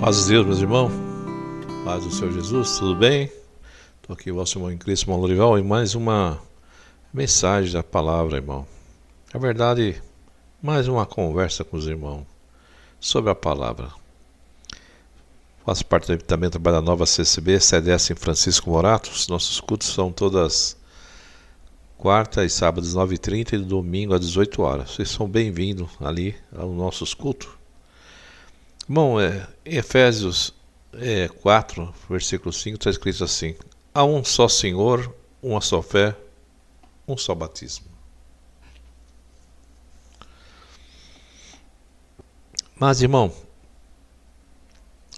Paz de Deus, meus irmãos. Paz do Senhor Jesus, tudo bem? Estou aqui, vosso irmão em Cristo, irmão Lorival, e mais uma mensagem da palavra, irmão. Na verdade, mais uma conversa com os irmãos sobre a palavra. Faço parte também do trabalho da Nova CCB, CDS em Francisco Morato. Os nossos cultos são todas quarta e sábado às 9h30 e domingo às 18 horas. Vocês são bem-vindos ali aos nossos cultos. Bom, em Efésios 4, versículo 5, está escrito assim: há um só Senhor, uma só fé, um só batismo. Mas, irmão,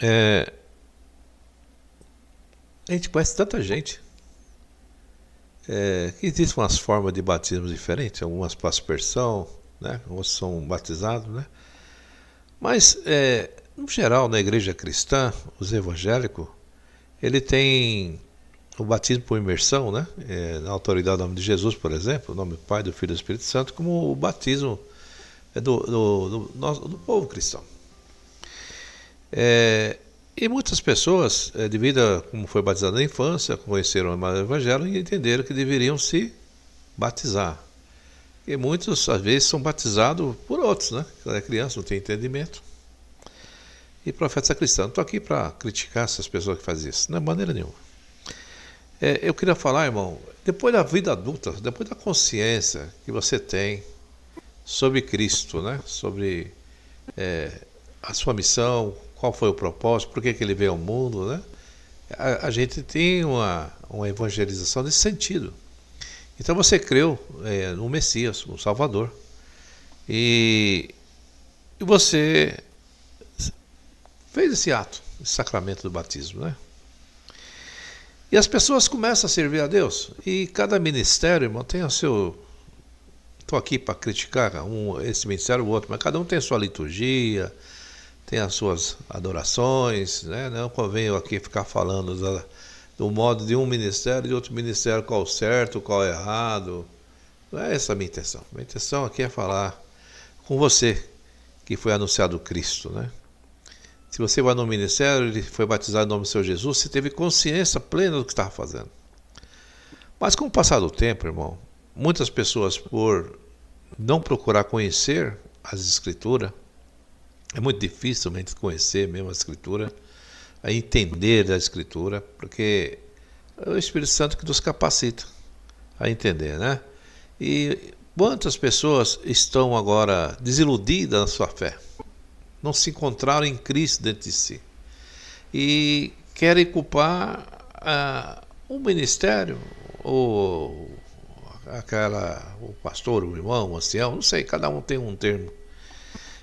a gente conhece tanta gente que existem umas formas de batismo diferentes, algumas para aspersão, né? Outros são batizados, né? Mas, no geral, na igreja cristã, os evangélicos, ele tem o batismo por imersão, né? Na autoridade do nome de Jesus, por exemplo, o nome do Pai, do Filho e do Espírito Santo, como o batismo do povo cristão. E muitas pessoas, devido a como foi batizado na infância, conheceram o evangelho e entenderam que deveriam se batizar. E muitos, às vezes, são batizados por outros, né? Quando é criança, não tem entendimento. E profeta cristão. Não estou aqui para criticar essas pessoas que fazem isso, não é maneira nenhuma. Eu queria falar, irmão, depois da vida adulta, depois da consciência que você tem sobre Cristo, né? Sobre a sua missão, qual foi o propósito, por que ele veio ao mundo, né? A gente tem uma evangelização nesse sentido. Então você creu no Messias, no Salvador, e você fez esse ato, esse sacramento do batismo, né? E as pessoas começam a servir a Deus, e cada ministério, irmão, tem o seu... Estou aqui para criticar esse ministério ou outro, mas cada um tem a sua liturgia, tem as suas adorações, né? Não convém eu aqui ficar falando do modo de um ministério e de outro ministério, qual é o certo, qual é o errado. Não é essa a minha intenção. Minha intenção aqui é falar com você que foi anunciado Cristo, né? Se você vai no ministério, ele foi batizado em nome do Senhor Jesus, você teve consciência plena do que estava fazendo. Mas com o passar do tempo, irmão, muitas pessoas, por não procurar conhecer as Escrituras, é muito difícil a gente conhecer mesmo a Escritura, a entender a Escritura, porque é o Espírito Santo que nos capacita a entender, né? E quantas pessoas estão agora desiludidas na sua fé? Não se encontraram em Cristo dentro de si. E querem culpar o ministério, o pastor, o irmão, o ancião, não sei, cada um tem um termo.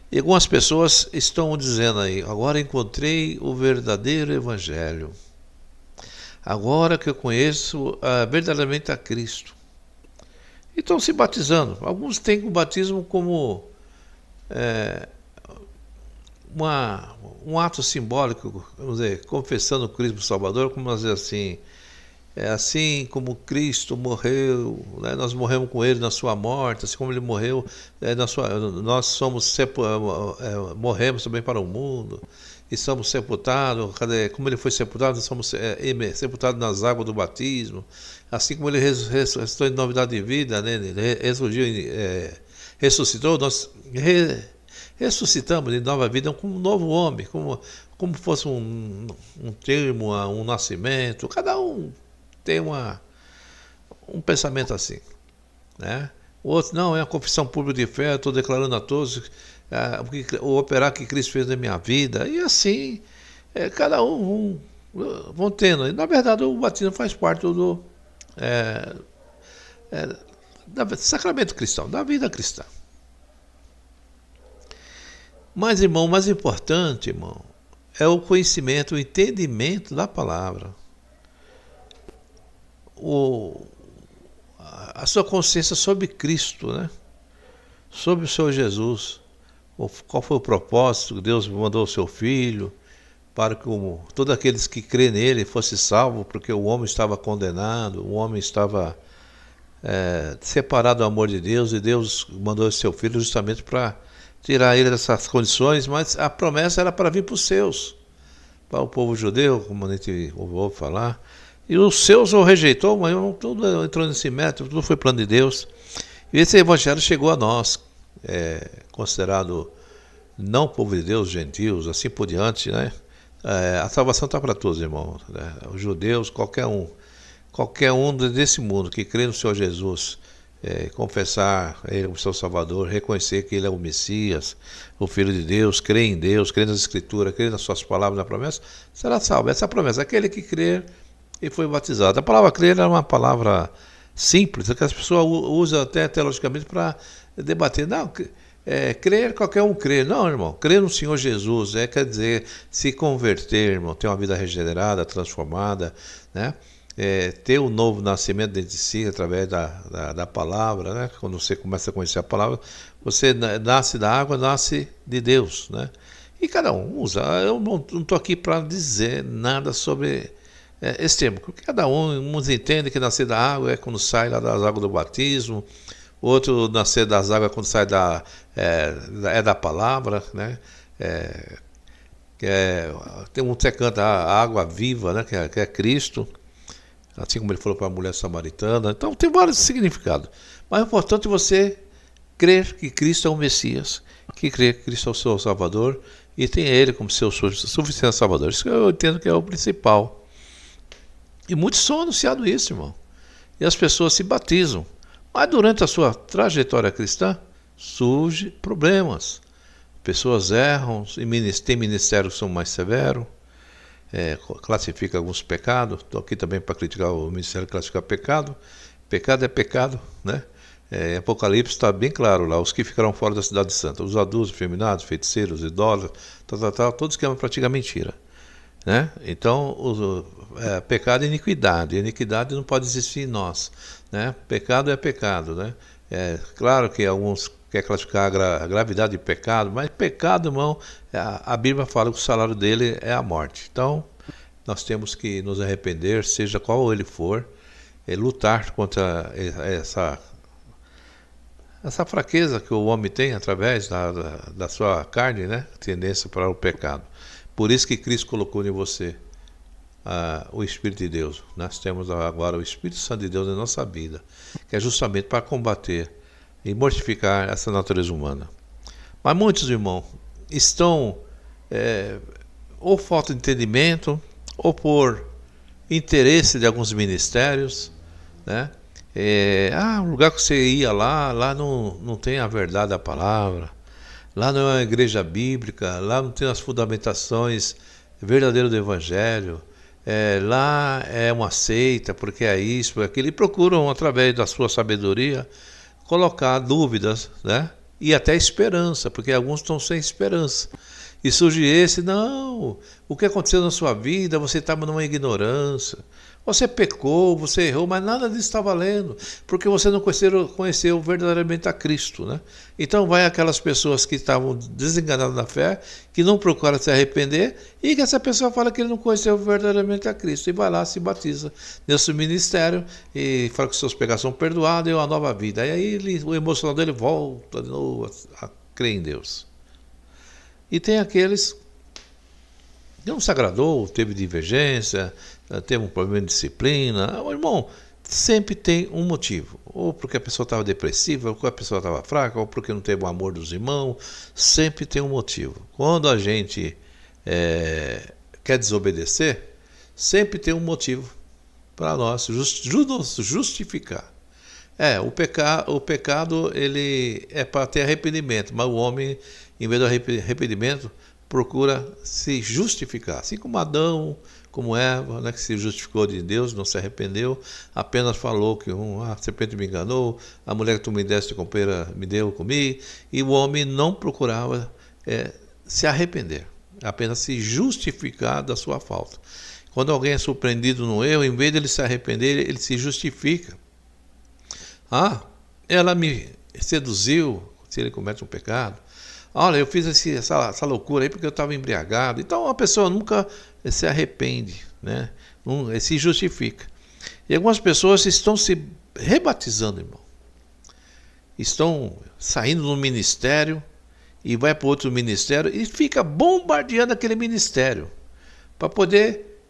E algumas pessoas estão dizendo aí: agora encontrei o verdadeiro evangelho. Agora que eu conheço verdadeiramente a Cristo. E estão se batizando. Alguns têm o batismo como um ato simbólico, vamos dizer, confessando o Cristo Salvador, como dizer assim, assim como Cristo morreu, né, nós morremos com Ele na sua morte, assim como Ele morreu, nós morremos também para o mundo, e somos sepultados, como Ele foi sepultado, nós somos sepultados nas águas do batismo, assim como Ele ressuscitou em novidade de vida, né, Ele ressuscitou, nós ressuscitamos em nova vida como um novo homem, como fosse um termo, um nascimento. Cada um tem um pensamento assim, né? O outro, não, é a confissão pública de fé, estou declarando a todos o operar que Cristo fez na minha vida, e assim, cada um vão tendo. E, na verdade, o batismo faz parte do sacramento cristão, da vida cristã. Mas, irmão, o mais importante, irmão, é o conhecimento, o entendimento da palavra. A sua consciência sobre Cristo, né? Sobre o Senhor Jesus. Qual foi o propósito que Deus mandou o seu Filho para que todos aqueles que crêem nele fossem salvos, porque o homem estava condenado, o homem estava separado do amor de Deus, e Deus mandou o seu Filho justamente para tirar ele dessas condições, mas a promessa era para vir para os seus. para o povo judeu, como a gente ouve falar. E os seus o rejeitou, mas tudo entrou nesse método, tudo foi plano de Deus. E esse evangelho chegou a nós, considerado não povo de Deus, gentios, assim por diante, né? A salvação está para todos, irmãos, né? Os judeus, qualquer um desse mundo que crê no Senhor Jesus, confessar Ele como seu Salvador, reconhecer que Ele é o Messias, o Filho de Deus, crer em Deus, crer nas Escrituras, crer nas suas palavras, na promessa, será salvo. Essa é a promessa, aquele que crer e foi batizado. A palavra crer é uma palavra simples, que as pessoas usam até teologicamente para debater. Não, crer, qualquer um crê. Não, irmão, crer no Senhor Jesus quer dizer se converter, irmão, ter uma vida regenerada, transformada, né? Ter um novo nascimento dentro de si através da palavra, né? Quando você começa a conhecer a palavra, você nasce da água, nasce de Deus, né? E cada um usa. Eu não estou aqui para dizer nada sobre esse termo, porque cada uns entendem que nascer da água é quando sai lá das águas do batismo, outro nascer das águas é quando sai da palavra, né? Tem um que canta a água viva, né? Que é Cristo. Assim como ele falou para a mulher samaritana. Então tem vários significados. Mas o importante é você crer que Cristo é o Messias, que crer que Cristo é o seu Salvador e tem Ele como seu suficiente Salvador. Isso eu entendo que é o principal. E muitos são anunciados isso, irmão. E as pessoas se batizam. Mas durante a sua trajetória cristã, surgem problemas. Pessoas erram, tem ministérios que são mais severos. Classifica alguns pecados. Estou aqui também para criticar o ministério classificar pecado. Pecado é pecado, né? Em Apocalipse está bem claro lá, os que ficarão fora da cidade santa, os adultos, efeminados, feiticeiros, idólatras, todos que amam praticar mentira, né? Então, pecado é iniquidade. Iniquidade não pode existir em nós, né? Pecado é pecado, né? Claro que alguns querem classificar a gravidade de pecado, mas pecado, irmão, a Bíblia fala que o salário dele é a morte. Então, nós temos que nos arrepender, seja qual ele for, lutar contra essa fraqueza que o homem tem através da sua carne, né? Tendência para o pecado. Por isso que Cristo colocou em você o Espírito de Deus. Nós temos agora o Espírito Santo de Deus na nossa vida, que é justamente para combater e mortificar essa natureza humana. Mas muitos, irmãos, estão ou falta de entendimento, ou por interesse de alguns ministérios, né? O lugar que você ia lá não tem a verdade da palavra, lá não é uma igreja bíblica, lá não tem as fundamentações verdadeiras do Evangelho, lá é uma seita, porque é isso, é aquilo, e procuram, através da sua sabedoria, colocar dúvidas, né? E até esperança, porque alguns estão sem esperança. E surge não, o que aconteceu na sua vida, você estava numa ignorância, você pecou, você errou, mas nada disso está valendo, porque você não conheceu verdadeiramente a Cristo, né? Então vai aquelas pessoas que estavam desenganadas na fé, que não procuram se arrepender, e que essa pessoa fala que ele não conheceu verdadeiramente a Cristo, e vai lá, se batiza nesse ministério, e fala que seus pecados são perdoados, e uma nova vida. E aí o emocional dele volta de novo a crer em Deus. E tem aqueles que não se agradou, teve divergência, teve um problema de disciplina. Irmão, sempre tem um motivo. Ou porque a pessoa estava depressiva, ou porque a pessoa estava fraca, ou porque não teve o amor dos irmãos. Sempre tem um motivo. Quando a gente quer desobedecer, sempre tem um motivo para nós justificar. O pecado ele é para ter arrependimento, mas o homem, em vez do arrependimento, procura se justificar. Assim como Adão, como Eva, né, que se justificou de Deus, não se arrependeu, apenas falou que a serpente me enganou, a mulher que tu me deste companheira me deu, comi, e o homem não procurava se arrepender, apenas se justificar da sua falta. Quando alguém é surpreendido no erro, em vez de ele se arrepender, ele se justifica. Ela me seduziu, se ele comete um pecado. Olha, eu fiz essa loucura aí porque eu estava embriagado. Então a pessoa nunca se arrepende, né? Se justifica. E algumas pessoas estão se rebatizando, irmão. Estão saindo do ministério e vai para outro ministério e fica bombardeando aquele ministério. para poder...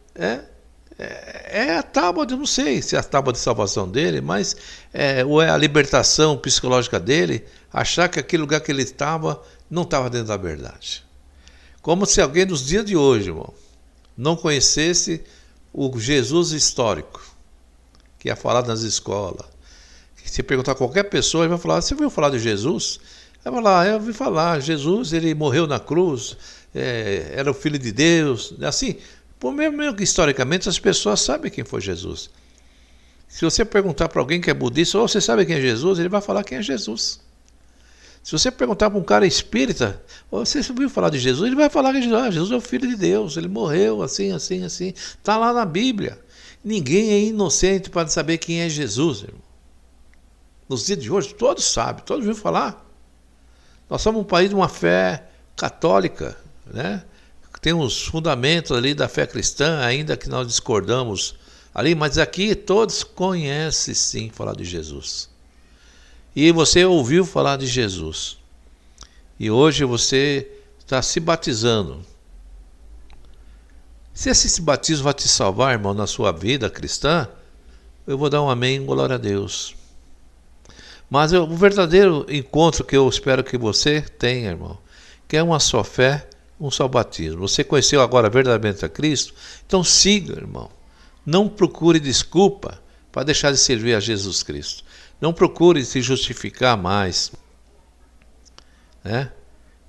É a tábua, eu não sei se é a tábua de salvação dele, mas ou é a libertação psicológica dele, achar que aquele lugar que ele estava não estava dentro da verdade. Como se alguém nos dias de hoje, irmão, não conhecesse o Jesus histórico, que é falado nas escolas. Se perguntar a qualquer pessoa, ele vai falar: você ouviu falar de Jesus? Vai falar: eu ouvi falar, Jesus, ele morreu na cruz, era o Filho de Deus, assim. Mesmo que historicamente as pessoas sabem quem foi Jesus. Se você perguntar para alguém que é budista: você sabe quem é Jesus? Ele vai falar quem é Jesus. Se você perguntar para um cara espírita: você ouviu falar de Jesus? Ele vai falar que Jesus é o Filho de Deus, ele morreu assim, assim, assim. Está lá na Bíblia. Ninguém é inocente para saber quem é Jesus, irmão. Nos dias de hoje, todos sabem, todos ouviram falar. Nós somos um país de uma fé católica, né? Tem uns fundamentos ali da fé cristã, ainda que nós discordamos ali, mas aqui todos conhecem sim falar de Jesus. E você ouviu falar de Jesus. E hoje você está se batizando. Se esse batismo vai te salvar, irmão, na sua vida cristã, eu vou dar um amém, glória a Deus. Mas o verdadeiro encontro que eu espero que você tenha, irmão, que é uma só fé, um só batismo. Você conheceu agora verdadeiramente a Cristo? Então siga, irmão. Não procure desculpa para deixar de servir a Jesus Cristo. Não procure se justificar mais, né?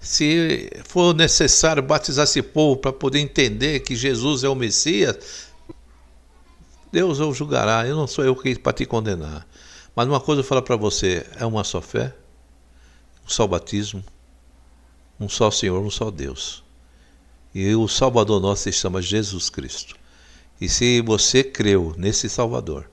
Se for necessário batizar esse povo para poder entender que Jesus é o Messias, Deus o julgará. Eu não sou eu para te condenar. Mas uma coisa eu falo para você: é uma só fé, um só batismo, um só Senhor, um só Deus. E o Salvador nosso se chama Jesus Cristo. E se você creu nesse Salvador,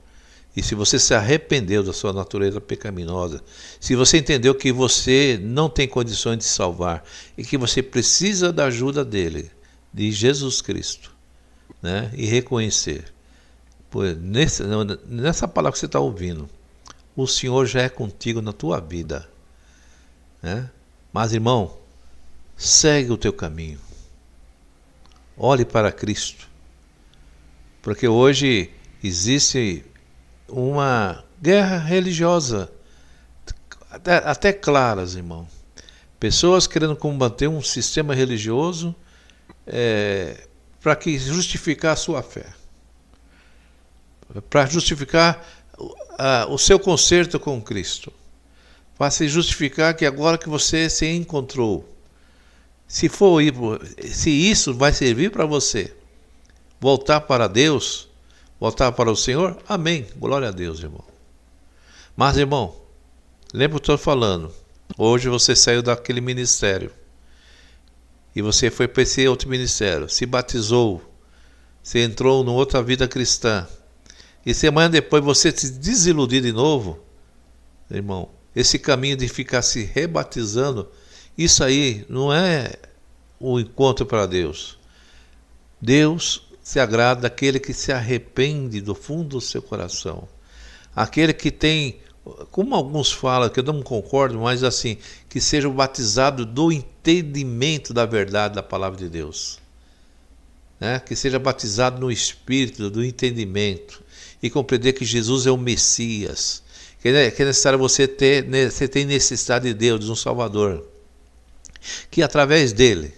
e se você se arrependeu da sua natureza pecaminosa, se você entendeu que você não tem condições de salvar e que você precisa da ajuda dele, de Jesus Cristo, né? E reconhecer, pois nessa palavra que você está ouvindo, o Senhor já é contigo na tua vida, né? Mas, irmão, segue o teu caminho. Olhe para Cristo. Porque hoje existe uma guerra religiosa, até claras, irmão. Pessoas querendo combater um sistema religioso para que justificar a sua fé. Para justificar o seu conserto com Cristo. Para se justificar que agora que você se encontrou, se isso vai servir para você voltar para Deus, voltar para o Senhor, amém, glória a Deus, irmão. Mas, irmão, lembra o que eu estou falando, hoje você saiu daquele ministério e você foi para esse outro ministério, se batizou, você entrou numa outra vida cristã, e semana depois você se desiludir de novo, irmão, esse caminho de ficar se rebatizando, isso aí não é o encontro para Deus. Deus se agrada daquele que se arrepende do fundo do seu coração. Aquele que tem, como alguns falam, que eu não concordo, mas assim, que seja batizado do entendimento da verdade da palavra de Deus. Né? Que seja batizado no Espírito do entendimento e compreender que Jesus é o Messias. Que é necessário você tem necessidade de Deus, de um Salvador. Que através dele,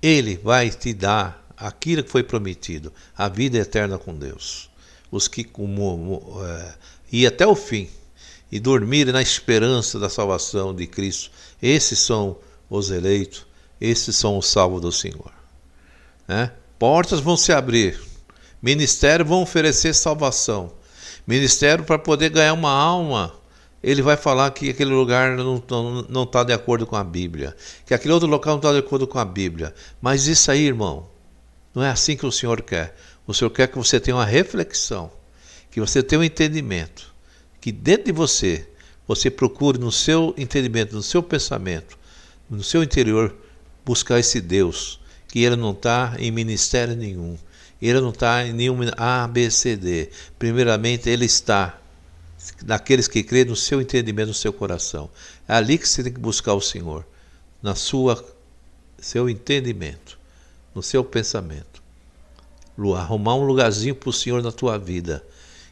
ele vai te dar aquilo que foi prometido, a vida eterna com Deus. Os que ir até o fim e dormirem na esperança da salvação de Cristo, esses são os eleitos, esses são os salvos do Senhor. Né? Portas vão se abrir, ministérios vão oferecer salvação, ministério para poder ganhar uma alma. Ele vai falar que aquele lugar não está de acordo com a Bíblia, que aquele outro local não está de acordo com a Bíblia. Mas isso aí, irmão, não é assim que o Senhor quer. O Senhor quer que você tenha uma reflexão, que você tenha um entendimento, que dentro de você procure no seu entendimento, no seu pensamento, no seu interior, buscar esse Deus, que ele não está em ministério nenhum, ele não está em nenhum A, B, C, D. Primeiramente, ele está naqueles que creem no seu entendimento, no seu coração. É ali que você tem que buscar o Senhor, seu entendimento, no seu pensamento. arrumar um lugarzinho para o Senhor na tua vida.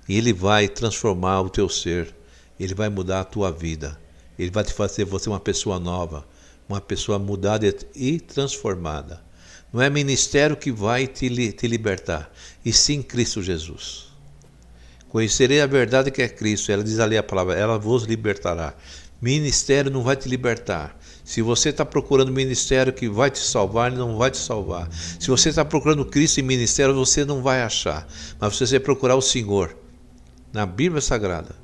E Ele vai transformar o teu ser. Ele vai mudar a tua vida. Ele vai te fazer você uma pessoa nova, uma pessoa mudada e transformada. Não é ministério que vai te libertar, e sim Cristo Jesus. Conhecerei a verdade que é Cristo. Ela diz ali a palavra, ela vos libertará. Ministério não vai te libertar. Se você está procurando ministério que vai te salvar, ele não vai te salvar. Se você está procurando Cristo em ministério, você não vai achar. Mas se você procurar o Senhor, na Bíblia Sagrada,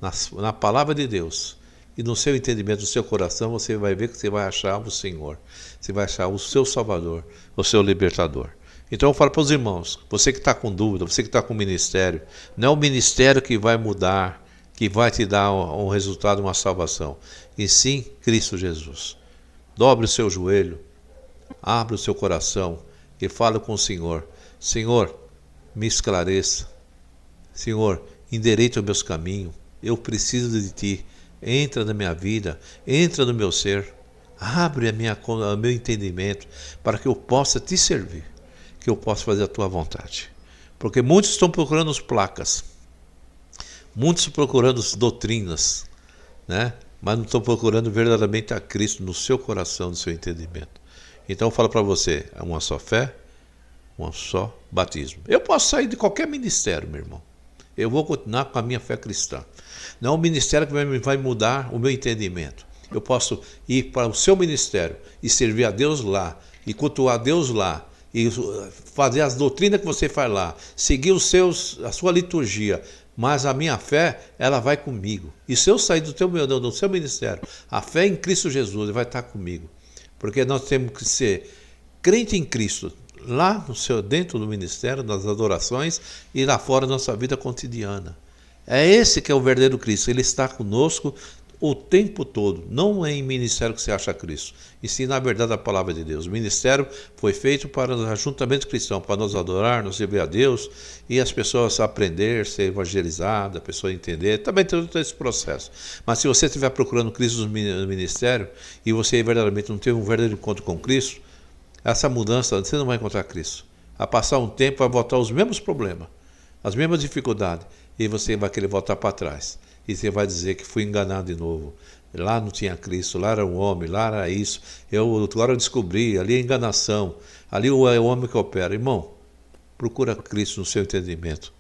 na palavra de Deus, e no seu entendimento, no seu coração, você vai ver que você vai achar o Senhor. Você vai achar o seu Salvador, o seu Libertador. Então eu falo para os irmãos, você que está com dúvida, você que está com ministério, não é o ministério que vai mudar, que vai te dar um resultado, uma salvação, e sim Cristo Jesus. Dobre o seu joelho, abra o seu coração e fale com o Senhor. Senhor, me esclareça. Senhor, endireita os meus caminhos. Eu preciso de Ti. Entra na minha vida, entra no meu ser. Abre o meu entendimento para que eu possa Te servir, que eu possa fazer a Tua vontade. Porque muitos estão procurando as placas, muitos procurando as doutrinas, né? Mas não estão procurando verdadeiramente a Cristo no seu coração, no seu entendimento. Então eu falo para você, é uma só fé, um só batismo. Eu posso sair de qualquer ministério, meu irmão. Eu vou continuar com a minha fé cristã. Não é um ministério que vai mudar o meu entendimento. Eu posso ir para o seu ministério e servir a Deus lá, e cultuar a Deus lá, e fazer as doutrinas que você faz lá, seguir a sua liturgia, mas a minha fé, ela vai comigo. E se eu sair do seu ministério, a fé em Cristo Jesus vai estar comigo. Porque nós temos que ser crente em Cristo, lá dentro do ministério, nas adorações e lá fora da nossa vida cotidiana. É esse que é o verdadeiro Cristo. Ele está conosco o tempo todo. Não é em ministério que se acha Cristo, e sim na verdade a palavra de Deus. O ministério foi feito para o ajuntamento cristão, para nos adorar, nos servir a Deus e as pessoas aprender, ser evangelizadas, a pessoa entender. Também tem todo esse processo. Mas se você estiver procurando Cristo no ministério e você verdadeiramente não teve um verdadeiro encontro com Cristo, essa mudança, você não vai encontrar Cristo. A passar um tempo vai voltar os mesmos problemas, as mesmas dificuldades, e você vai querer voltar para trás. E você vai dizer que fui enganado de novo. Lá não tinha Cristo, lá era um homem, lá era isso. Agora eu descobri, ali é enganação, ali é o homem que opera. Irmão, procura Cristo no seu entendimento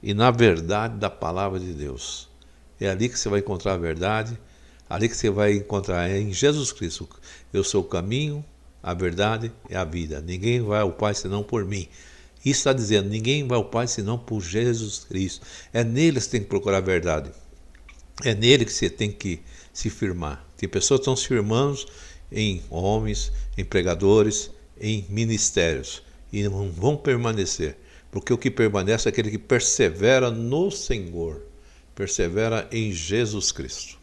e na verdade da palavra de Deus. É ali que você vai encontrar a verdade, ali que você vai encontrar em Jesus Cristo. Eu sou o caminho, a verdade e a vida. Ninguém vai ao Pai senão por mim. Isso está dizendo, ninguém vai ao Pai senão por Jesus Cristo. É nele que você tem que procurar a verdade. É nele que você tem que se firmar. Tem pessoas que estão se firmando em homens, em pregadores, em ministérios. E não vão permanecer. Porque o que permanece é aquele que persevera no Senhor. Persevera em Jesus Cristo.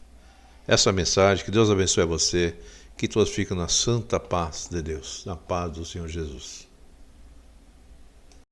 Essa mensagem, que Deus abençoe a você. Que todos fiquem na santa paz de Deus. Na paz do Senhor Jesus.